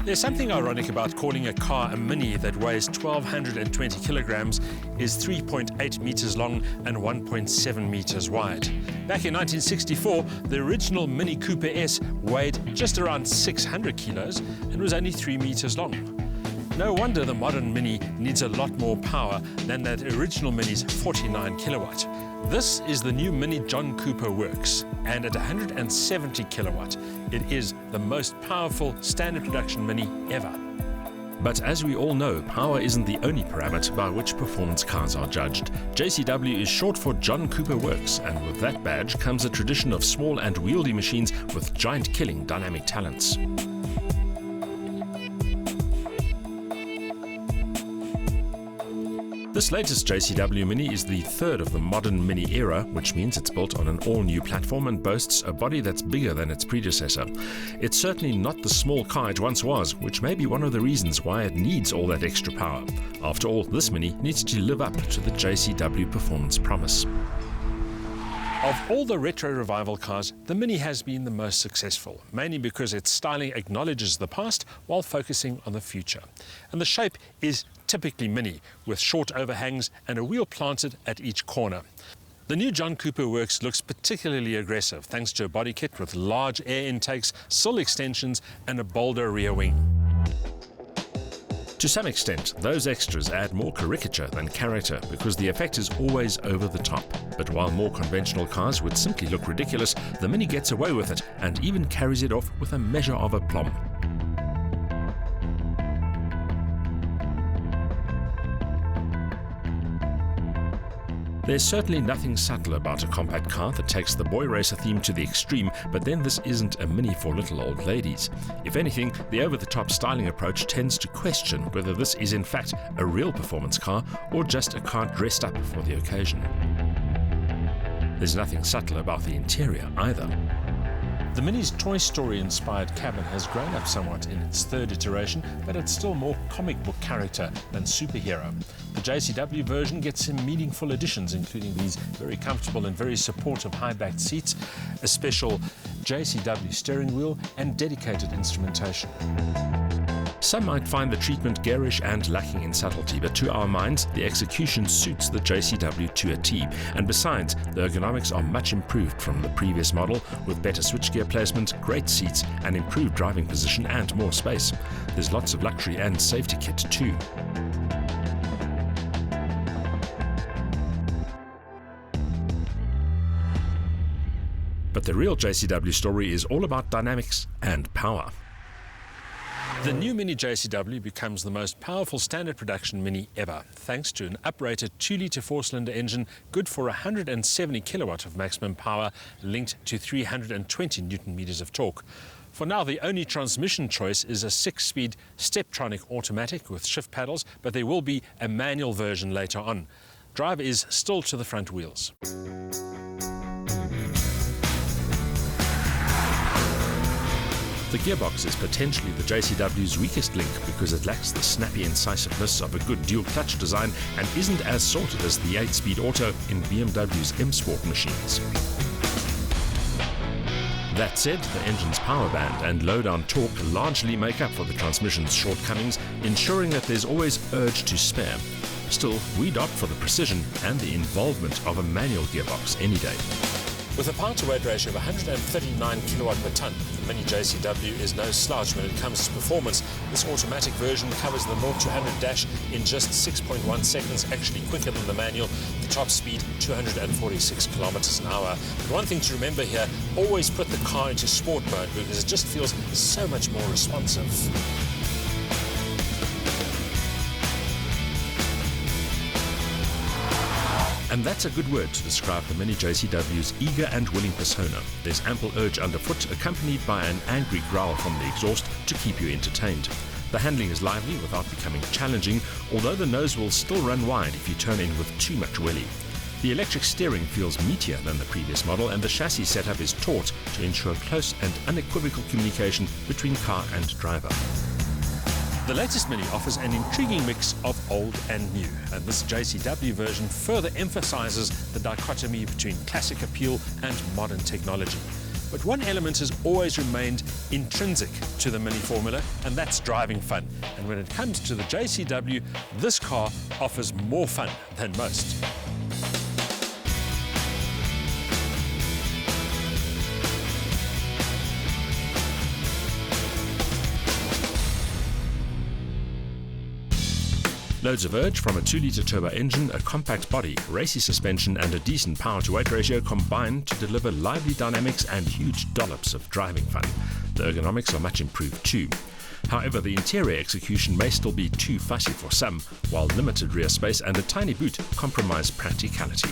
There's something ironic about calling a car a Mini that weighs 1,220 kilograms, is 3.8 meters long and 1.7 meters wide. Back in 1964, the original Mini Cooper S weighed just around 600 kilos and was only 3 meters long. No wonder the modern Mini needs a lot more power than that original Mini's 49 kilowatt. This is the new Mini John Cooper Works, and at 170 kilowatt, it is the most powerful standard production Mini ever. But as we all know, power isn't the only parameter by which performance cars are judged. JCW is short for John Cooper Works, and with that badge comes a tradition of small and wieldy machines with giant-killing dynamic talents. This latest JCW Mini is the third of the modern Mini era, which means it's built on an all-new platform and boasts a body that's bigger than its predecessor. It's certainly not the small car it once was, which may be one of the reasons why it needs all that extra power. After all, this Mini needs to live up to the JCW performance promise. Of all the retro revival cars, the Mini has been the most successful, mainly because its styling acknowledges the past while focusing on the future. And the shape is typically Mini, with short overhangs and a wheel planted at each corner. The new John Cooper Works looks particularly aggressive thanks to a body kit with large air intakes, sill extensions and a bolder rear wing. To some extent, those extras add more caricature than character because the effect is always over the top. But while more conventional cars would simply look ridiculous, the Mini gets away with it and even carries it off with a measure of aplomb. There's certainly nothing subtle about a compact car that takes the boy racer theme to the extreme, but then this isn't a Mini for little old ladies. If anything, the over-the-top styling approach tends to question whether this is in fact a real performance car or just a car dressed up for the occasion. There's nothing subtle about the interior either. The Mini's Toy Story-inspired cabin has grown up somewhat in its third iteration, but it's still more comic book character than superhero. The JCW version gets some meaningful additions, including these very comfortable and very supportive high-backed seats, a special JCW steering wheel, and dedicated instrumentation. Some might find the treatment garish and lacking in subtlety, but to our minds, the execution suits the JCW to a T. And besides, the ergonomics are much improved from the previous model, with better switchgear placement, great seats, an improved driving position and more space. There's lots of luxury and safety kit too. But the real JCW story is all about dynamics and power. The new Mini JCW becomes the most powerful standard production Mini ever, thanks to an uprated 2-litre 4-cylinder engine good for 170 kilowatt of maximum power, linked to 320 Newton-meters of torque. For now, the only transmission choice is a 6-speed Steptronic automatic with shift paddles, but there will be a manual version later on. Drive is still to the front wheels. The gearbox is potentially the JCW's weakest link because it lacks the snappy incisiveness of a good dual-clutch design and isn't as sorted as the 8-speed auto in BMW's M-Sport machines. That said, the engine's power band and low-down torque largely make up for the transmission's shortcomings, ensuring that there's always urge to spare. Still, we'd opt for the precision and the involvement of a manual gearbox any day. With a power-to-weight ratio of 139 kilowatt per tonne, the Mini JCW is no slouch when it comes to performance. This automatic version covers the 0-100 dash in just 6.1 seconds, actually quicker than the manual. The top speed, 246 kilometers an hour. But one thing to remember here, always put the car into sport mode because it just feels so much more responsive. And that's a good word to describe the Mini JCW's eager and willing persona. There's ample urge underfoot, accompanied by an angry growl from the exhaust to keep you entertained. The handling is lively without becoming challenging, although the nose will still run wide if you turn in with too much welly. The electric steering feels meatier than the previous model, and the chassis setup is taut to ensure close and unequivocal communication between car and driver. The latest Mini offers an intriguing mix of old and new, and this JCW version further emphasizes the dichotomy between classic appeal and modern technology. But one element has always remained intrinsic to the Mini formula, and that's driving fun. And when it comes to the JCW, this car offers more fun than most. Loads of urge from a 2-litre turbo engine, a compact body, racy suspension and a decent power-to-weight ratio combine to deliver lively dynamics and huge dollops of driving fun. The ergonomics are much improved too. However, the interior execution may still be too fussy for some, while limited rear space and a tiny boot compromise practicality.